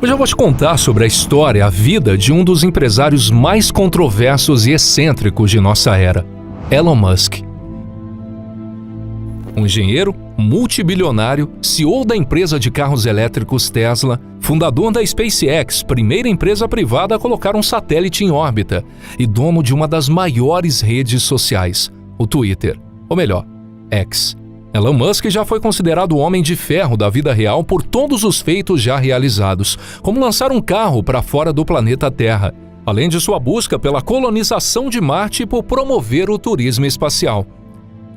Hoje eu vou te contar sobre a história, a vida de um dos empresários mais controversos e excêntricos de nossa era, Elon Musk. Um engenheiro, multibilionário, CEO da empresa de carros elétricos Tesla, fundador da SpaceX, primeira empresa privada a colocar um satélite em órbita, e dono de uma das maiores redes sociais, o Twitter, ou melhor, X. Elon Musk já foi considerado o homem de ferro da vida real por todos os feitos já realizados, como lançar um carro para fora do planeta Terra, além de sua busca pela colonização de Marte e por promover o turismo espacial.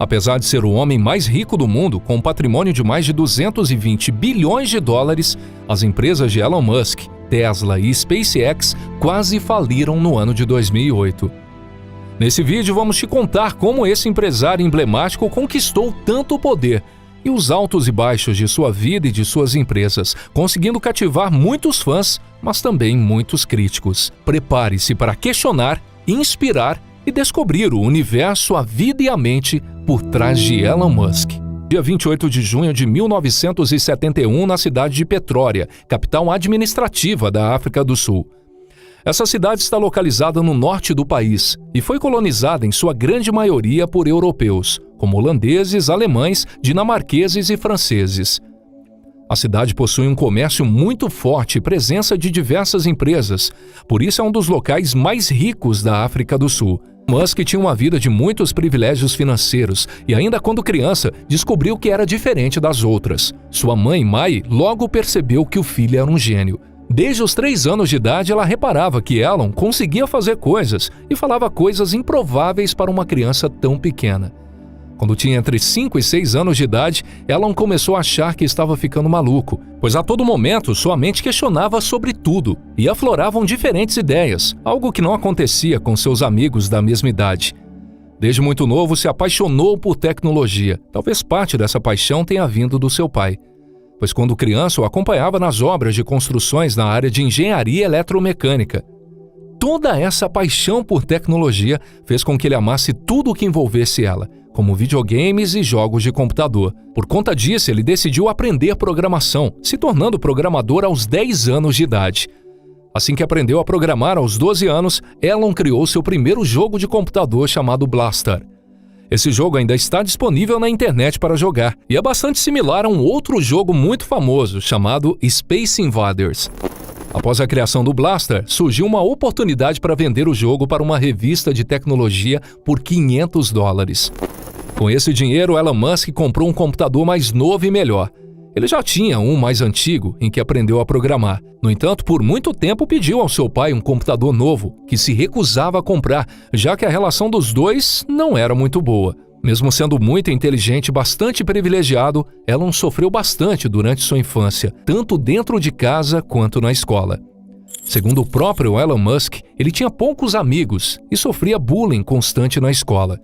Apesar de ser o homem mais rico do mundo, com um patrimônio de mais de 220 bilhões de dólares, as empresas de Elon Musk, Tesla e SpaceX quase faliram no ano de 2008. Nesse vídeo vamos te contar como esse empresário emblemático conquistou tanto poder e os altos e baixos de sua vida e de suas empresas, conseguindo cativar muitos fãs, mas também muitos críticos. Prepare-se para questionar, inspirar e descobrir o universo, a vida e a mente por trás de Elon Musk. Dia 28 de junho de 1971, na cidade de Petrólea, capital administrativa da África do Sul. Essa cidade está localizada no norte do país e foi colonizada em sua grande maioria por europeus, como holandeses, alemães, dinamarqueses e franceses. A cidade possui um comércio muito forte e presença de diversas empresas, por isso é um dos locais mais ricos da África do Sul. Musk tinha uma vida de muitos privilégios financeiros e ainda quando criança descobriu que era diferente das outras. Sua mãe, Mai, logo percebeu que o filho era um gênio. Desde os 3 anos de idade, ela reparava que Elon conseguia fazer coisas e falava coisas improváveis para uma criança tão pequena. Quando tinha entre 5 e 6 anos de idade, Elon começou a achar que estava ficando maluco, pois a todo momento sua mente questionava sobre tudo e afloravam diferentes ideias, algo que não acontecia com seus amigos da mesma idade. Desde muito novo se apaixonou por tecnologia. Talvez parte dessa paixão tenha vindo do seu pai, pois quando criança o acompanhava nas obras de construções na área de engenharia eletromecânica. Toda essa paixão por tecnologia fez com que ele amasse tudo o que envolvesse ela, como videogames e jogos de computador. Por conta disso, ele decidiu aprender programação, se tornando programador aos 10 anos de idade. Assim que aprendeu a programar aos 12 anos, Elon criou seu primeiro jogo de computador chamado Blaster. Esse jogo ainda está disponível na internet para jogar e é bastante similar a um outro jogo muito famoso chamado Space Invaders. Após a criação do Blaster, surgiu uma oportunidade para vender o jogo para uma revista de tecnologia por $500. Com esse dinheiro, Elon Musk comprou um computador mais novo e melhor. Ele já tinha um mais antigo, em que aprendeu a programar. No entanto, por muito tempo pediu ao seu pai um computador novo, que se recusava a comprar, já que a relação dos dois não era muito boa. Mesmo sendo muito inteligente e bastante privilegiado, Elon sofreu bastante durante sua infância, tanto dentro de casa quanto na escola. Segundo o próprio Elon Musk, ele tinha poucos amigos e sofria bullying constante na escola.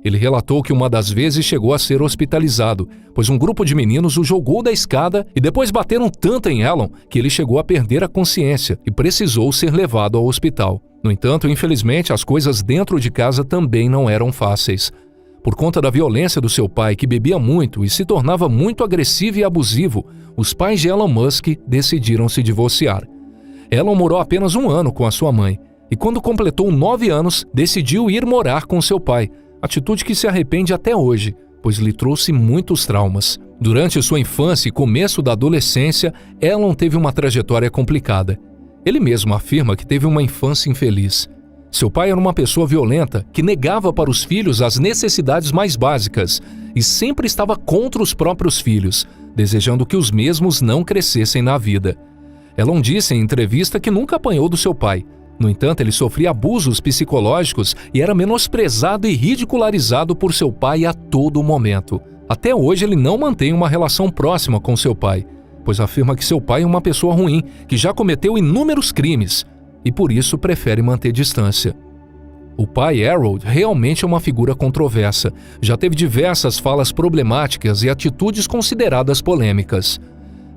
Ele relatou que uma das vezes chegou a ser hospitalizado, pois um grupo de meninos o jogou da escada e depois bateram tanto em Elon que ele chegou a perder a consciência e precisou ser levado ao hospital. No entanto, infelizmente, as coisas dentro de casa também não eram fáceis. Por conta da violência do seu pai, que bebia muito e se tornava muito agressivo e abusivo, os pais de Elon Musk decidiram se divorciar. Elon morou apenas 1 ano com a sua mãe e quando completou 9 anos, decidiu ir morar com seu pai, atitude que se arrepende até hoje, pois lhe trouxe muitos traumas. Durante sua infância e começo da adolescência, Elon teve uma trajetória complicada. Ele mesmo afirma que teve uma infância infeliz. Seu pai era uma pessoa violenta que negava para os filhos as necessidades mais básicas e sempre estava contra os próprios filhos, desejando que os mesmos não crescessem na vida. Elon disse em entrevista que nunca apanhou do seu pai. No entanto, ele sofria abusos psicológicos e era menosprezado e ridicularizado por seu pai a todo momento. Até hoje, ele não mantém uma relação próxima com seu pai, pois afirma que seu pai é uma pessoa ruim, que já cometeu inúmeros crimes e por isso prefere manter distância. O pai, Harold, realmente é uma figura controversa. Já teve diversas falas problemáticas e atitudes consideradas polêmicas.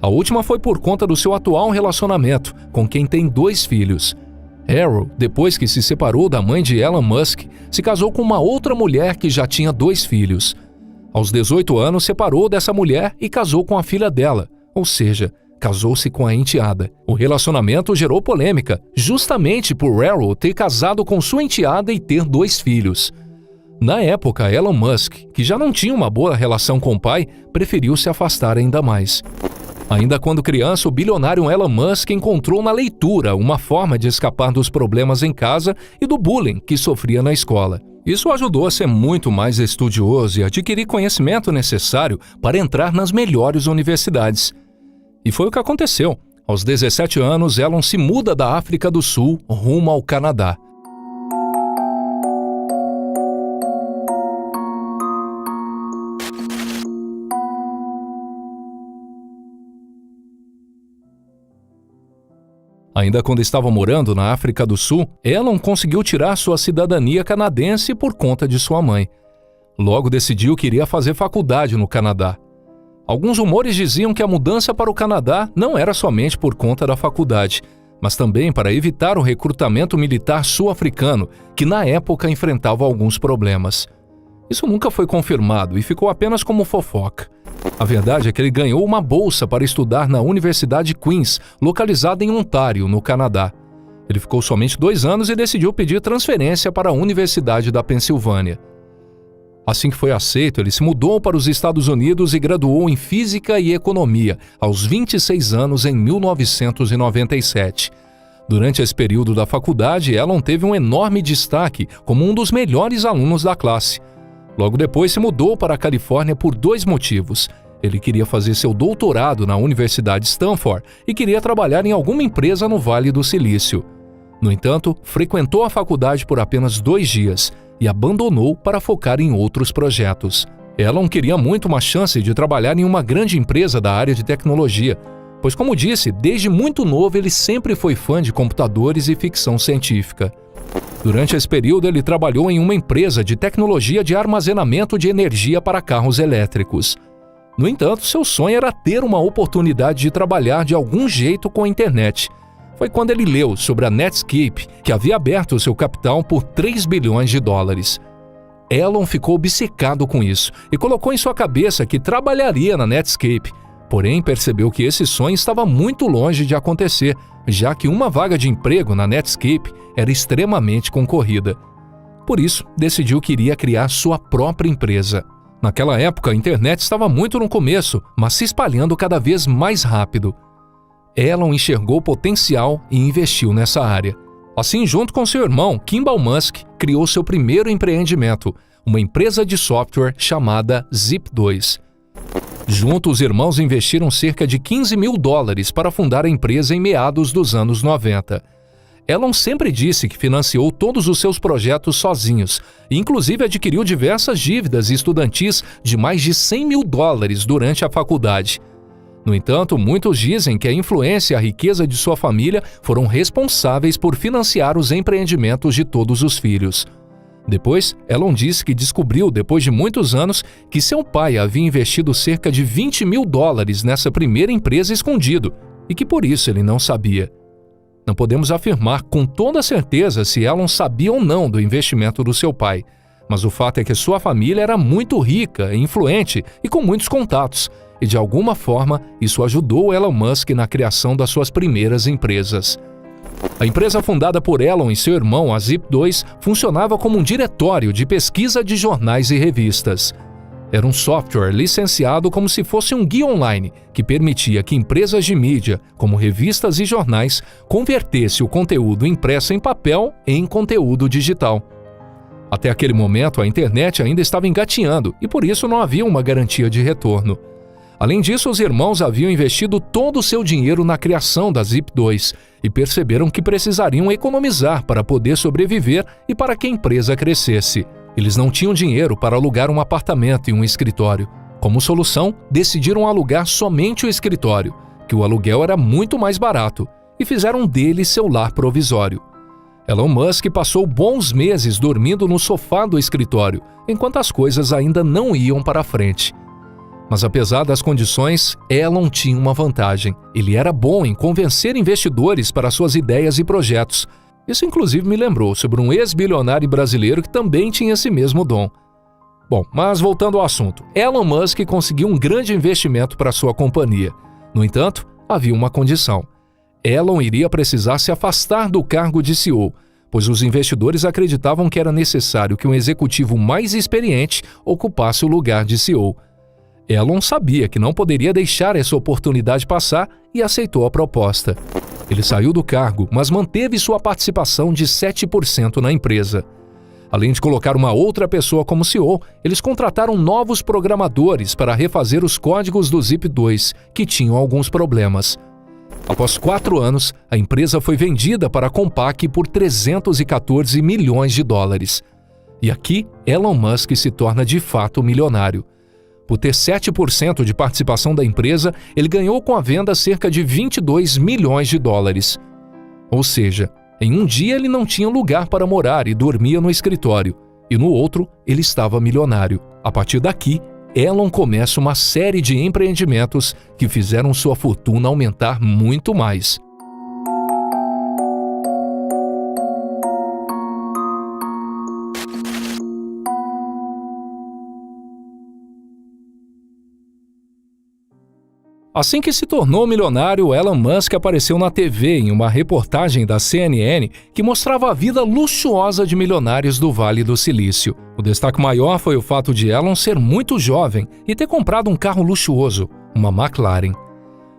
A última foi por conta do seu atual relacionamento, com quem tem 2 filhos. Harold, depois que se separou da mãe de Elon Musk, se casou com uma outra mulher que já tinha 2 filhos. Aos 18 anos, separou dessa mulher e casou com a filha dela, ou seja, casou-se com a enteada. O relacionamento gerou polêmica, justamente por Arrow ter casado com sua enteada e ter 2 filhos. Na época, Elon Musk, que já não tinha uma boa relação com o pai, preferiu se afastar ainda mais. Ainda quando criança, o bilionário Elon Musk encontrou na leitura uma forma de escapar dos problemas em casa e do bullying que sofria na escola. Isso o ajudou a ser muito mais estudioso e adquirir conhecimento necessário para entrar nas melhores universidades. E foi o que aconteceu. Aos 17 anos, Elon se muda da África do Sul rumo ao Canadá. Ainda quando estava morando na África do Sul, Elon conseguiu tirar sua cidadania canadense por conta de sua mãe. Logo decidiu que iria fazer faculdade no Canadá. Alguns rumores diziam que a mudança para o Canadá não era somente por conta da faculdade, mas também para evitar o recrutamento militar sul-africano, que na época enfrentava alguns problemas. Isso nunca foi confirmado e ficou apenas como fofoca. A verdade é que ele ganhou uma bolsa para estudar na Universidade Queen's, localizada em Ontário, no Canadá. Ele ficou somente 2 anos e decidiu pedir transferência para a Universidade da Pensilvânia. Assim que foi aceito, ele se mudou para os Estados Unidos e graduou em Física e Economia, aos 26 anos em 1997. Durante esse período da faculdade, Elon teve um enorme destaque como um dos melhores alunos da classe. Logo depois se mudou para a Califórnia por 2 motivos. Ele queria fazer seu doutorado na Universidade Stanford e queria trabalhar em alguma empresa no Vale do Silício. No entanto, frequentou a faculdade por apenas 2 dias e abandonou para focar em outros projetos. Elon queria muito uma chance de trabalhar em uma grande empresa da área de tecnologia, pois, como disse, desde muito novo ele sempre foi fã de computadores e ficção científica. Durante esse período, ele trabalhou em uma empresa de tecnologia de armazenamento de energia para carros elétricos. No entanto, seu sonho era ter uma oportunidade de trabalhar de algum jeito com a internet. Foi quando ele leu sobre a Netscape, que havia aberto seu capital por 3 bilhões de dólares. Elon ficou obcecado com isso e colocou em sua cabeça que trabalharia na Netscape. Porém, percebeu que esse sonho estava muito longe de acontecer, já que uma vaga de emprego na Netscape era extremamente concorrida. Por isso, decidiu que iria criar sua própria empresa. Naquela época, a internet estava muito no começo, mas se espalhando cada vez mais rápido. Elon enxergou potencial e investiu nessa área. Assim, junto com seu irmão, Kimball Musk, criou seu primeiro empreendimento, uma empresa de software chamada Zip2. Juntos, os irmãos investiram cerca de 15 mil dólares para fundar a empresa em meados dos anos 90. Elon sempre disse que financiou todos os seus projetos sozinhos e inclusive adquiriu diversas dívidas estudantis de mais de 100 mil dólares durante a faculdade. No entanto, muitos dizem que a influência e a riqueza de sua família foram responsáveis por financiar os empreendimentos de todos os filhos. Depois, Elon disse que descobriu, depois de muitos anos, que seu pai havia investido cerca de 20 mil dólares nessa primeira empresa escondido e que por isso ele não sabia. Não podemos afirmar com toda certeza se Elon sabia ou não do investimento do seu pai, mas o fato é que sua família era muito rica, influente e com muitos contatos, e de alguma forma isso ajudou Elon Musk na criação das suas primeiras empresas. A empresa fundada por Elon e seu irmão, a Zip2, funcionava como um diretório de pesquisa de jornais e revistas. Era um software licenciado como se fosse um guia online, que permitia que empresas de mídia, como revistas e jornais, convertessem o conteúdo impresso em papel em conteúdo digital. Até aquele momento, a internet ainda estava engatinhando e por isso não havia uma garantia de retorno. Além disso, os irmãos haviam investido todo o seu dinheiro na criação da Zip2 e perceberam que precisariam economizar para poder sobreviver e para que a empresa crescesse. Eles não tinham dinheiro para alugar um apartamento e um escritório. Como solução, decidiram alugar somente o escritório, que o aluguel era muito mais barato, e fizeram dele seu lar provisório. Elon Musk passou bons meses dormindo no sofá do escritório, enquanto as coisas ainda não iam para frente. Mas apesar das condições, Elon tinha uma vantagem. Ele era bom em convencer investidores para suas ideias e projetos. Isso inclusive me lembrou sobre um ex-bilionário brasileiro que também tinha esse mesmo dom. Bom, mas voltando ao assunto, Elon Musk conseguiu um grande investimento para sua companhia. No entanto, havia uma condição. Elon iria precisar se afastar do cargo de CEO, pois os investidores acreditavam que era necessário que um executivo mais experiente ocupasse o lugar de CEO. Elon sabia que não poderia deixar essa oportunidade passar e aceitou a proposta. Ele saiu do cargo, mas manteve sua participação de 7% na empresa. Além de colocar uma outra pessoa como CEO, eles contrataram novos programadores para refazer os códigos do Zip2, que tinham alguns problemas. Após 4 anos, a empresa foi vendida para a Compaq por 314 milhões de dólares. E aqui, Elon Musk se torna de fato milionário. Por ter 7% de participação da empresa, ele ganhou com a venda cerca de 22 milhões de dólares. Ou seja, em um dia ele não tinha lugar para morar e dormia no escritório, e no outro ele estava milionário. A partir daqui, Elon começa uma série de empreendimentos que fizeram sua fortuna aumentar muito mais. Assim que se tornou milionário, Elon Musk apareceu na TV em uma reportagem da CNN que mostrava a vida luxuosa de milionários do Vale do Silício. O destaque maior foi o fato de Elon ser muito jovem e ter comprado um carro luxuoso, uma McLaren.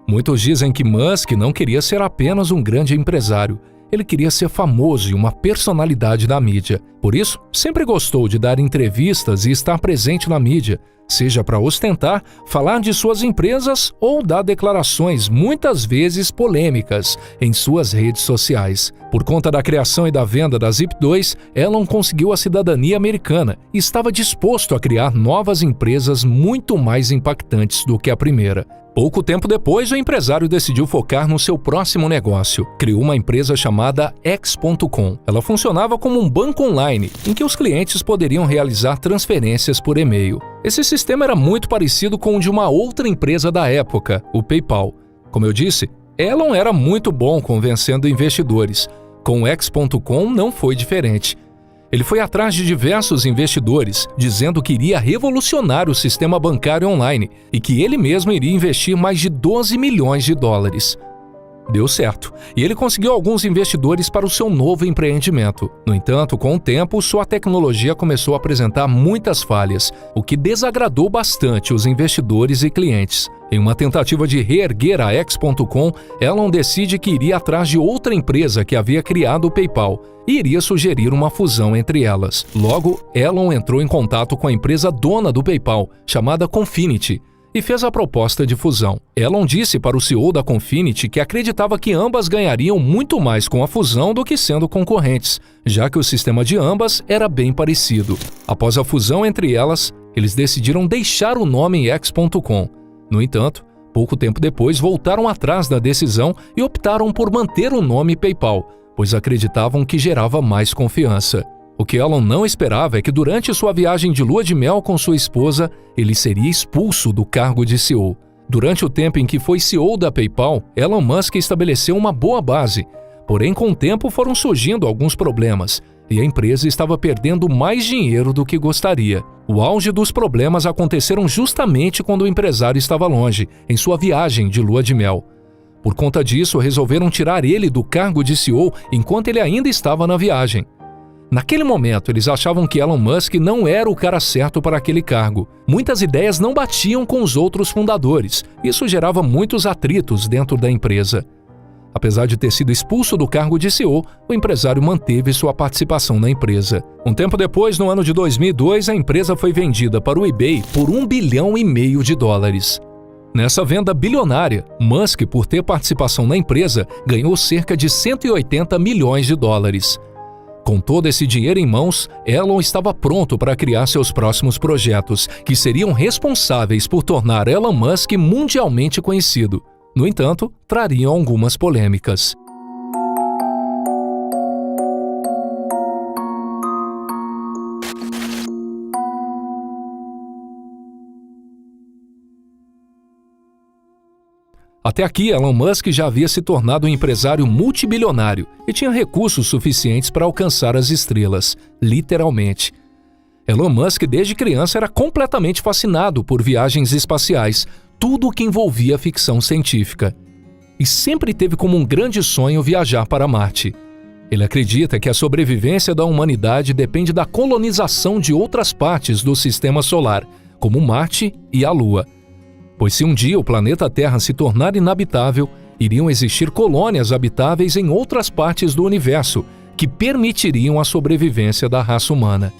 Muitos dizem que Musk não queria ser apenas um grande empresário. Ele queria ser famoso e uma personalidade da mídia. Por isso, sempre gostou de dar entrevistas e estar presente na mídia, seja para ostentar, falar de suas empresas ou dar declarações muitas vezes polêmicas em suas redes sociais. Por conta da criação e da venda da Zip2, Elon conseguiu a cidadania americana e estava disposto a criar novas empresas muito mais impactantes do que a primeira. Pouco tempo depois, o empresário decidiu focar no seu próximo negócio. Criou uma empresa chamada X.com. Ela funcionava como um banco online, em que os clientes poderiam realizar transferências por e-mail. Esse sistema era muito parecido com o de uma outra empresa da época, o PayPal. Como eu disse, Elon era muito bom convencendo investidores. Com o X.com não foi diferente. Ele foi atrás de diversos investidores, dizendo que iria revolucionar o sistema bancário online e que ele mesmo iria investir mais de 12 milhões de dólares. Deu certo, e ele conseguiu alguns investidores para o seu novo empreendimento. No entanto, com o tempo, sua tecnologia começou a apresentar muitas falhas, o que desagradou bastante os investidores e clientes. Em uma tentativa de reerguer a X.com, Elon decide que iria atrás de outra empresa que havia criado o PayPal e iria sugerir uma fusão entre elas. Logo, Elon entrou em contato com a empresa dona do PayPal, chamada Confinity, e fez a proposta de fusão. Elon disse para o CEO da Confinity que acreditava que ambas ganhariam muito mais com a fusão do que sendo concorrentes, já que o sistema de ambas era bem parecido. Após a fusão entre elas, eles decidiram deixar o nome X.com. No entanto, pouco tempo depois voltaram atrás da decisão e optaram por manter o nome PayPal, pois acreditavam que gerava mais confiança. O que Elon não esperava é que durante sua viagem de lua de mel com sua esposa, ele seria expulso do cargo de CEO. Durante o tempo em que foi CEO da PayPal, Elon Musk estabeleceu uma boa base, porém com o tempo foram surgindo alguns problemas e a empresa estava perdendo mais dinheiro do que gostaria. O auge dos problemas aconteceram justamente quando o empresário estava longe, em sua viagem de lua de mel. Por conta disso, resolveram tirar ele do cargo de CEO enquanto ele ainda estava na viagem. Naquele momento, eles achavam que Elon Musk não era o cara certo para aquele cargo. Muitas ideias não batiam com os outros fundadores. Isso gerava muitos atritos dentro da empresa. Apesar de ter sido expulso do cargo de CEO, o empresário manteve sua participação na empresa. Um tempo depois, no ano de 2002, a empresa foi vendida para o eBay por $1,5 bilhão de dólares. Nessa venda bilionária, Musk, por ter participação na empresa, ganhou cerca de 180 milhões de dólares. Com todo esse dinheiro em mãos, Elon estava pronto para criar seus próximos projetos, que seriam responsáveis por tornar Elon Musk mundialmente conhecido. No entanto, trariam algumas polêmicas. Até aqui, Elon Musk já havia se tornado um empresário multibilionário e tinha recursos suficientes para alcançar as estrelas, literalmente. Elon Musk, desde criança, era completamente fascinado por viagens espaciais, tudo o que envolvia ficção científica. e sempre teve como um grande sonho viajar para Marte. Ele acredita que a sobrevivência da humanidade depende da colonização de outras partes do Sistema Solar, como Marte e a Lua. Pois se um dia o planeta Terra se tornar inabitável, iriam existir colônias habitáveis em outras partes do universo, que permitiriam a sobrevivência da raça humana.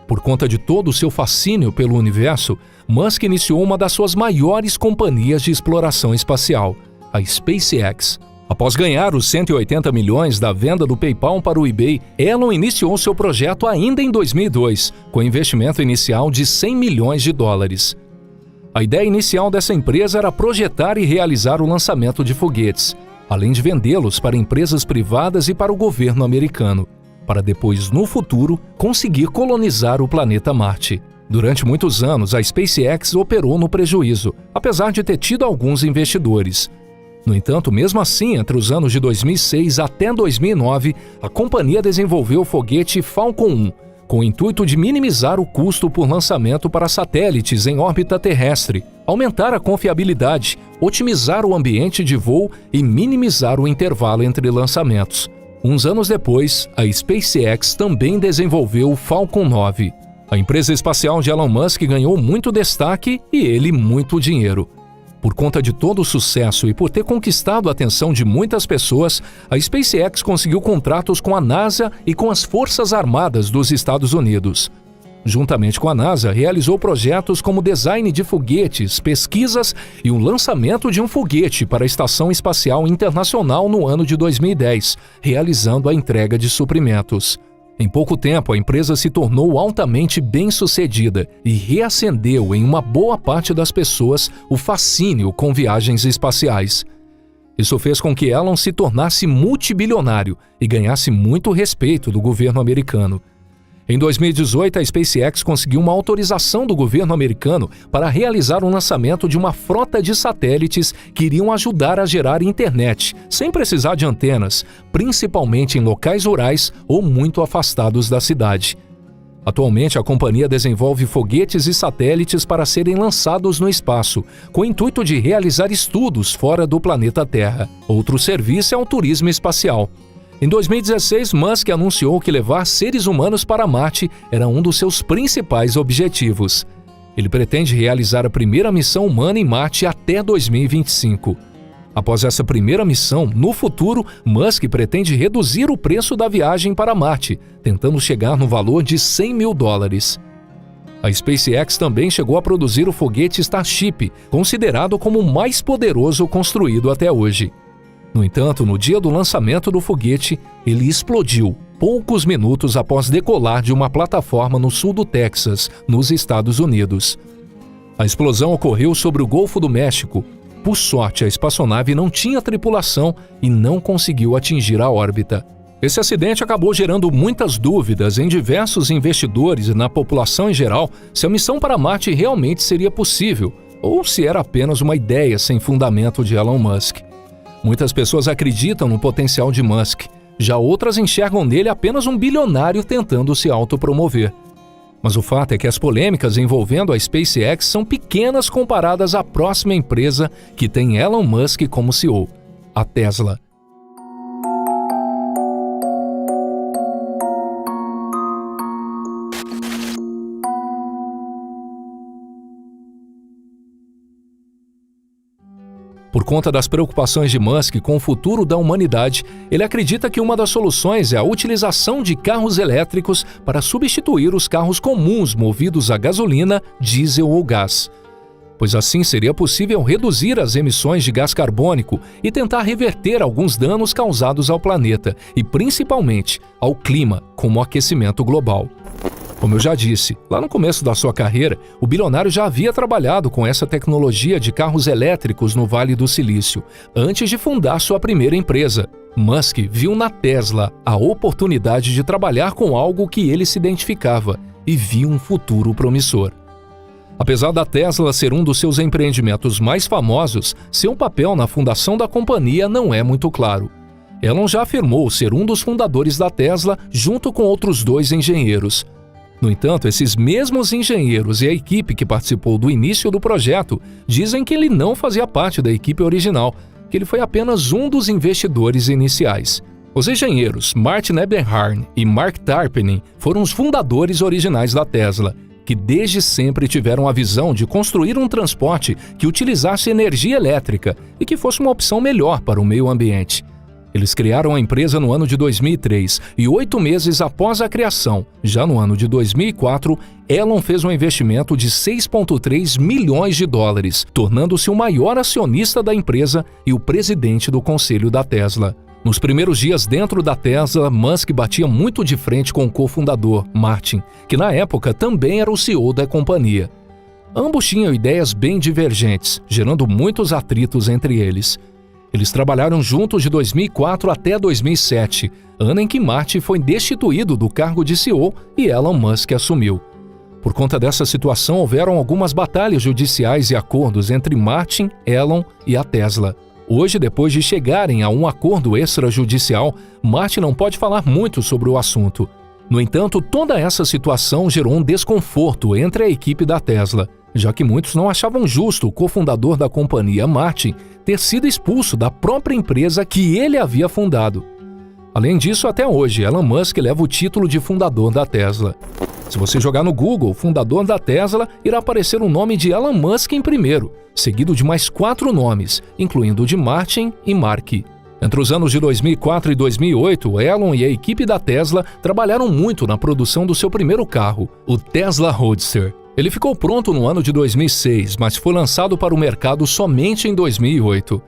Por conta de todo o seu fascínio pelo universo, Musk iniciou uma das suas maiores companhias de exploração espacial, a SpaceX. Após ganhar os 180 milhões da venda do PayPal para o eBay, Elon iniciou seu projeto ainda em 2002, com investimento inicial de 100 milhões de dólares. A ideia inicial dessa empresa era projetar e realizar o lançamento de foguetes, além de vendê-los para empresas privadas e para o governo americano, para depois, no futuro, conseguir colonizar o planeta Marte. Durante muitos anos, a SpaceX operou no prejuízo, apesar de ter tido alguns investidores. No entanto, mesmo assim, entre os anos de 2006 até 2009, a companhia desenvolveu o foguete Falcon 1, com o intuito de minimizar o custo por lançamento para satélites em órbita terrestre, aumentar a confiabilidade, otimizar o ambiente de voo e minimizar o intervalo entre lançamentos. Uns anos depois, a SpaceX também desenvolveu o Falcon 9. A empresa espacial de Elon Musk ganhou muito destaque e ele muito dinheiro. Por conta de todo o sucesso e por ter conquistado a atenção de muitas pessoas, a SpaceX conseguiu contratos com a NASA e com as Forças Armadas dos Estados Unidos. Juntamente com a NASA, realizou projetos como design de foguetes, pesquisas e o lançamento de um foguete para a Estação Espacial Internacional no ano de 2010, realizando a entrega de suprimentos. Em pouco tempo, a empresa se tornou altamente bem-sucedida e reacendeu em uma boa parte das pessoas o fascínio com viagens espaciais. Isso fez com que Elon se tornasse multibilionário e ganhasse muito respeito do governo americano. Em 2018, a SpaceX conseguiu uma autorização do governo americano para realizar o lançamento de uma frota de satélites que iriam ajudar a gerar internet, sem precisar de antenas, principalmente em locais rurais ou muito afastados da cidade. Atualmente, a companhia desenvolve foguetes e satélites para serem lançados no espaço, com o intuito de realizar estudos fora do planeta Terra. Outro serviço é o turismo espacial. Em 2016, Musk anunciou que levar seres humanos para Marte era um dos seus principais objetivos. Ele pretende realizar a primeira missão humana em Marte até 2025. Após essa primeira missão, no futuro, Musk pretende reduzir o preço da viagem para Marte, tentando chegar no valor de 100 mil dólares. A SpaceX também chegou a produzir o foguete Starship, considerado como o mais poderoso construído até hoje. No entanto, no dia do lançamento do foguete, ele explodiu poucos minutos após decolar de uma plataforma no sul do Texas, nos Estados Unidos. A explosão ocorreu sobre o Golfo do México. Por sorte, a espaçonave não tinha tripulação e não conseguiu atingir a órbita. Esse acidente acabou gerando muitas dúvidas em diversos investidores e na população em geral se a missão para Marte realmente seria possível ou se era apenas uma ideia sem fundamento de Elon Musk. Muitas pessoas acreditam no potencial de Musk, já outras enxergam nele apenas um bilionário tentando se autopromover. Mas o fato é que as polêmicas envolvendo a SpaceX são pequenas comparadas à próxima empresa que tem Elon Musk como CEO, a Tesla. Por conta das preocupações de Musk com o futuro da humanidade, ele acredita que uma das soluções é a utilização de carros elétricos para substituir os carros comuns movidos a gasolina, diesel ou gás. Pois assim seria possível reduzir as emissões de gás carbônico e tentar reverter alguns danos causados ao planeta e principalmente ao clima, como o aquecimento global. Como eu já disse, lá no começo da sua carreira, o bilionário já havia trabalhado com essa tecnologia de carros elétricos no Vale do Silício, antes de fundar sua primeira empresa. Musk viu na Tesla a oportunidade de trabalhar com algo que ele se identificava e viu um futuro promissor. Apesar da Tesla ser um dos seus empreendimentos mais famosos, seu papel na fundação da companhia não é muito claro. Elon já afirmou ser um dos fundadores da Tesla junto com outros 2 engenheiros. No entanto, esses mesmos engenheiros e a equipe que participou do início do projeto dizem que ele não fazia parte da equipe original que ele foi apenas um dos investidores iniciais. Os engenheiros Martin Eberhard e Mark Tarpenning foram os fundadores originais da Tesla, que desde sempre tiveram a visão de construir um transporte que utilizasse energia elétrica e que fosse uma opção melhor para o meio ambiente. Eles criaram a empresa no ano de 2003 e 8 meses após a criação, já no ano de 2004, Elon fez um investimento de 6,3 milhões de dólares, tornando-se o maior acionista da empresa e o presidente do conselho da Tesla. Nos primeiros dias dentro da Tesla, Musk batia muito de frente com o cofundador, Martin, que na época também era o CEO da companhia. Ambos tinham ideias bem divergentes, gerando muitos atritos entre eles. Eles trabalharam juntos de 2004 até 2007, ano em que Martin foi destituído do cargo de CEO e Elon Musk assumiu. Por conta dessa situação, houveram algumas batalhas judiciais e acordos entre Martin, Elon e a Tesla. Hoje, depois de chegarem a um acordo extrajudicial, Martin não pode falar muito sobre o assunto. No entanto, toda essa situação gerou um desconforto entre a equipe da Tesla, já que muitos não achavam justo o cofundador da companhia, Martin, ter sido expulso da própria empresa que ele havia fundado. Além disso, até hoje, Elon Musk leva o título de fundador da Tesla. Se você jogar no Google, fundador da Tesla, irá aparecer o nome de Elon Musk em primeiro, seguido de mais 4 nomes, incluindo o de Martin e Mark. Entre os anos de 2004 e 2008, Elon e a equipe da Tesla trabalharam muito na produção do seu primeiro carro, o Tesla Roadster. Ele ficou pronto no ano de 2006, mas foi lançado para o mercado somente em 2008.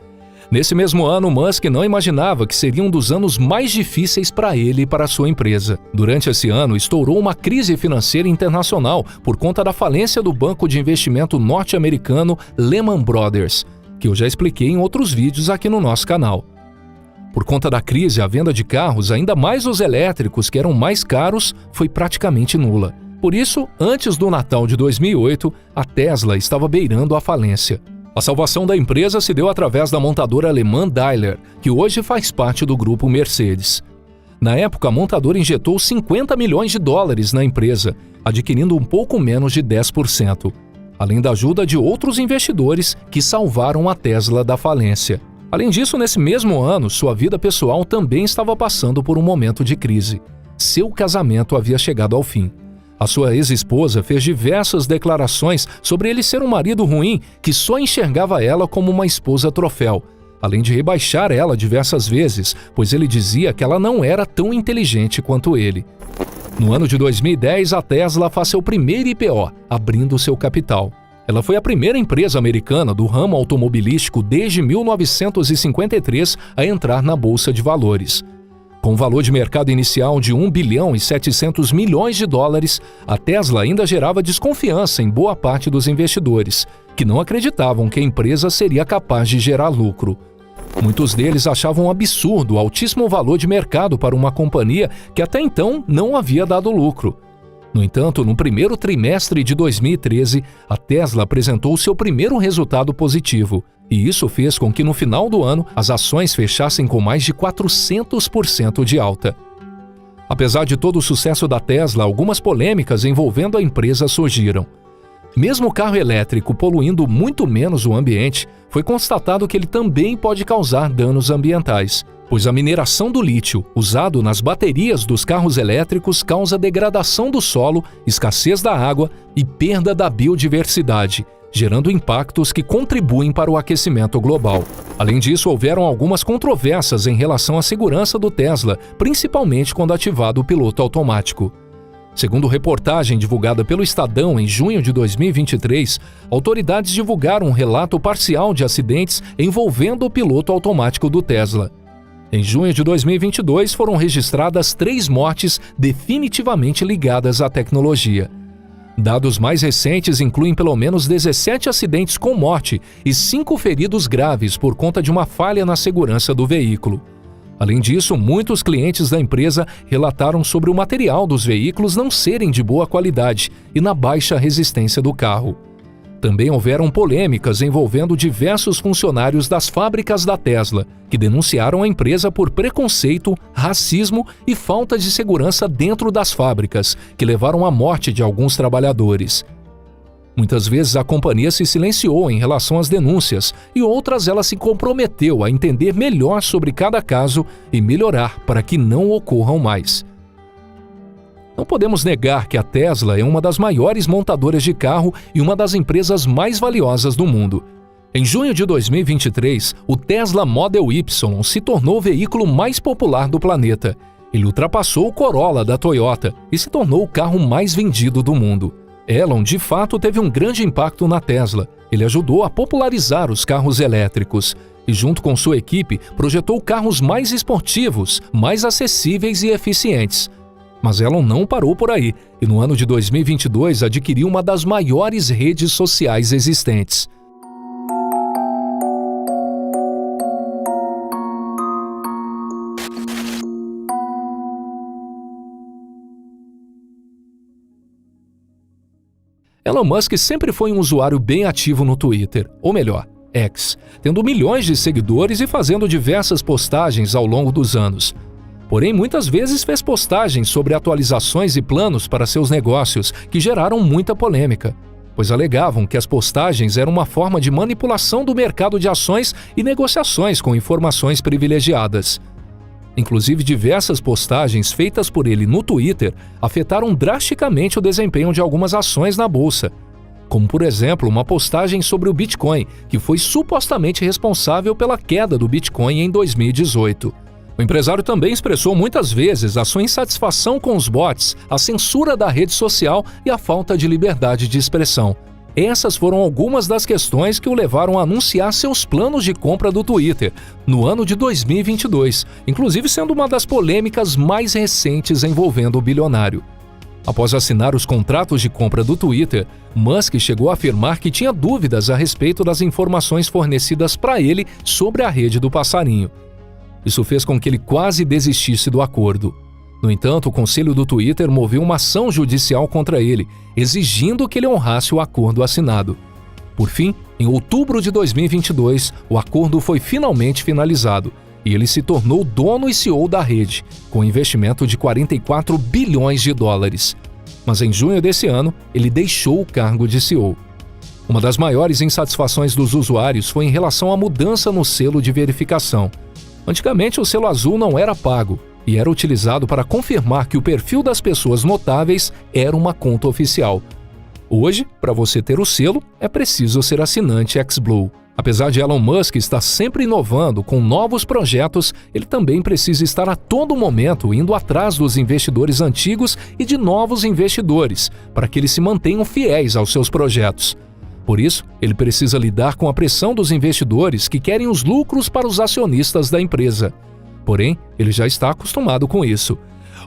Nesse mesmo ano, Musk não imaginava que seria um dos anos mais difíceis para ele e para sua empresa. Durante esse ano, estourou uma crise financeira internacional por conta da falência do banco de investimento norte-americano Lehman Brothers, que eu já expliquei em outros vídeos aqui no nosso canal. Por conta da crise, a venda de carros, ainda mais os elétricos, que eram mais caros, foi praticamente nula. Por isso, antes do Natal de 2008, a Tesla estava beirando a falência. A salvação da empresa se deu através da montadora alemã Daimler, que hoje faz parte do grupo Mercedes. Na época, a montadora injetou 50 milhões de dólares na empresa, adquirindo um pouco menos de 10%, além da ajuda de outros investidores que salvaram a Tesla da falência. Além disso, nesse mesmo ano, sua vida pessoal também estava passando por um momento de crise. Seu casamento havia chegado ao fim. A sua ex-esposa fez diversas declarações sobre ele ser um marido ruim que só enxergava ela como uma esposa troféu, além de rebaixar ela diversas vezes, pois ele dizia que ela não era tão inteligente quanto ele. No ano de 2010, a Tesla faz seu primeiro IPO, abrindo seu capital. Ela foi a primeira empresa americana do ramo automobilístico desde 1953 a entrar na Bolsa de Valores. Com um valor de mercado inicial de 1 bilhão e 700 milhões de dólares, a Tesla ainda gerava desconfiança em boa parte dos investidores, que não acreditavam que a empresa seria capaz de gerar lucro. Muitos deles achavam um absurdo o altíssimo valor de mercado para uma companhia que até então não havia dado lucro. No entanto, no primeiro trimestre de 2013, a Tesla apresentou seu primeiro resultado positivo, e isso fez com que no final do ano as ações fechassem com mais de 400% de alta. Apesar de todo o sucesso da Tesla, algumas polêmicas envolvendo a empresa surgiram. Mesmo o carro elétrico poluindo muito menos o ambiente, foi constatado que ele também pode causar danos ambientais, pois a mineração do lítio, usado nas baterias dos carros elétricos, causa degradação do solo, escassez da água e perda da biodiversidade, gerando impactos que contribuem para o aquecimento global. Além disso, houveram algumas controvérsias em relação à segurança do Tesla, principalmente quando ativado o piloto automático. Segundo reportagem divulgada pelo Estadão em junho de 2023, autoridades divulgaram um relato parcial de acidentes envolvendo o piloto automático do Tesla. Em junho de 2022, foram registradas 3 mortes definitivamente ligadas à tecnologia. Dados mais recentes incluem pelo menos 17 acidentes com morte e 5 feridos graves por conta de uma falha na segurança do veículo. Além disso, muitos clientes da empresa relataram sobre o material dos veículos não serem de boa qualidade e na baixa resistência do carro. Também houveram polêmicas envolvendo diversos funcionários das fábricas da Tesla, que denunciaram a empresa por preconceito, racismo e falta de segurança dentro das fábricas, que levaram à morte de alguns trabalhadores. Muitas vezes a companhia se silenciou em relação às denúncias e outras ela se comprometeu a entender melhor sobre cada caso e melhorar para que não ocorram mais. Não podemos negar que a Tesla é uma das maiores montadoras de carro e uma das empresas mais valiosas do mundo. Em junho de 2023, o Tesla Model Y se tornou o veículo mais popular do planeta. Ele ultrapassou o Corolla da Toyota e se tornou o carro mais vendido do mundo. Elon, de fato, teve um grande impacto na Tesla. Ele ajudou a popularizar os carros elétricos e, junto com sua equipe, projetou carros mais esportivos, mais acessíveis e eficientes. Mas Elon não parou por aí e, no ano de 2022, adquiriu uma das maiores redes sociais existentes. Elon Musk sempre foi um usuário bem ativo no Twitter, ou melhor, X, tendo milhões de seguidores e fazendo diversas postagens ao longo dos anos. Porém, muitas vezes fez postagens sobre atualizações e planos para seus negócios que geraram muita polêmica, pois alegavam que as postagens eram uma forma de manipulação do mercado de ações e negociações com informações privilegiadas. Inclusive, diversas postagens feitas por ele no Twitter afetaram drasticamente o desempenho de algumas ações na bolsa, como, por exemplo, uma postagem sobre o Bitcoin, que foi supostamente responsável pela queda do Bitcoin em 2018. O empresário também expressou muitas vezes a sua insatisfação com os bots, a censura da rede social e a falta de liberdade de expressão. Essas foram algumas das questões que o levaram a anunciar seus planos de compra do Twitter no ano de 2022, inclusive sendo uma das polêmicas mais recentes envolvendo o bilionário. Após assinar os contratos de compra do Twitter, Musk chegou a afirmar que tinha dúvidas a respeito das informações fornecidas para ele sobre a rede do passarinho. Isso fez com que ele quase desistisse do acordo. No entanto, o conselho do Twitter moveu uma ação judicial contra ele, exigindo que ele honrasse o acordo assinado. Por fim, em outubro de 2022, o acordo foi finalmente finalizado e ele se tornou dono e CEO da rede, com um investimento de 44 bilhões de dólares. Mas em junho desse ano, ele deixou o cargo de CEO. Uma das maiores insatisfações dos usuários foi em relação à mudança no selo de verificação. Antigamente, o selo azul não era pago e era utilizado para confirmar que o perfil das pessoas notáveis era uma conta oficial. Hoje, para você ter o selo, é preciso ser assinante XBlue. Apesar de Elon Musk estar sempre inovando com novos projetos, ele também precisa estar a todo momento indo atrás dos investidores antigos e de novos investidores, para que eles se mantenham fiéis aos seus projetos. Por isso, ele precisa lidar com a pressão dos investidores que querem os lucros para os acionistas da empresa. Porém, ele já está acostumado com isso.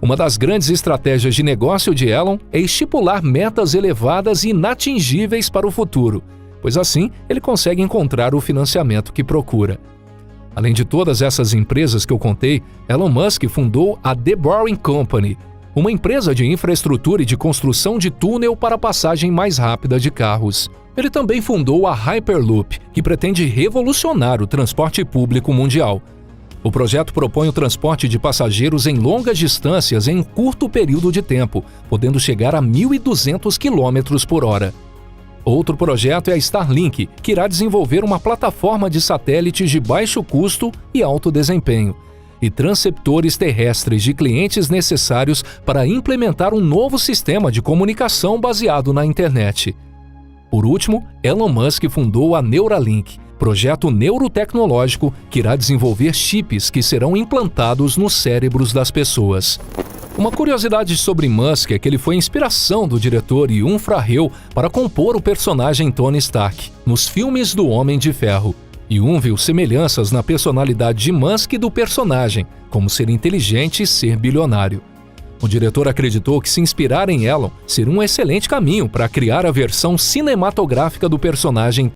Uma das grandes estratégias de negócio de Elon é estipular metas elevadas e inatingíveis para o futuro, pois assim ele consegue encontrar o financiamento que procura. Além de todas essas empresas que eu contei, Elon Musk fundou a The Boring Company, uma empresa de infraestrutura e de construção de túnel para a passagem mais rápida de carros. Ele também fundou a Hyperloop, que pretende revolucionar o transporte público mundial. O projeto propõe o transporte de passageiros em longas distâncias em um curto período de tempo, podendo chegar a 1.200 km por hora. Outro projeto é a Starlink, que irá desenvolver uma plataforma de satélites de baixo custo e alto desempenho, e transceptores terrestres de clientes necessários para implementar um novo sistema de comunicação baseado na internet. Por último, Elon Musk fundou a Neuralink, projeto neurotecnológico que irá desenvolver chips que serão implantados nos cérebros das pessoas. Uma curiosidade sobre Musk é que ele foi a inspiração do diretor Jon Favreau para compor o personagem Tony Stark nos filmes do Homem de Ferro. Jon viu semelhanças na personalidade de Musk e do personagem, como ser inteligente e ser bilionário. O diretor acreditou que se inspirar em Elon seria um excelente caminho para criar a versão cinematográfica do personagem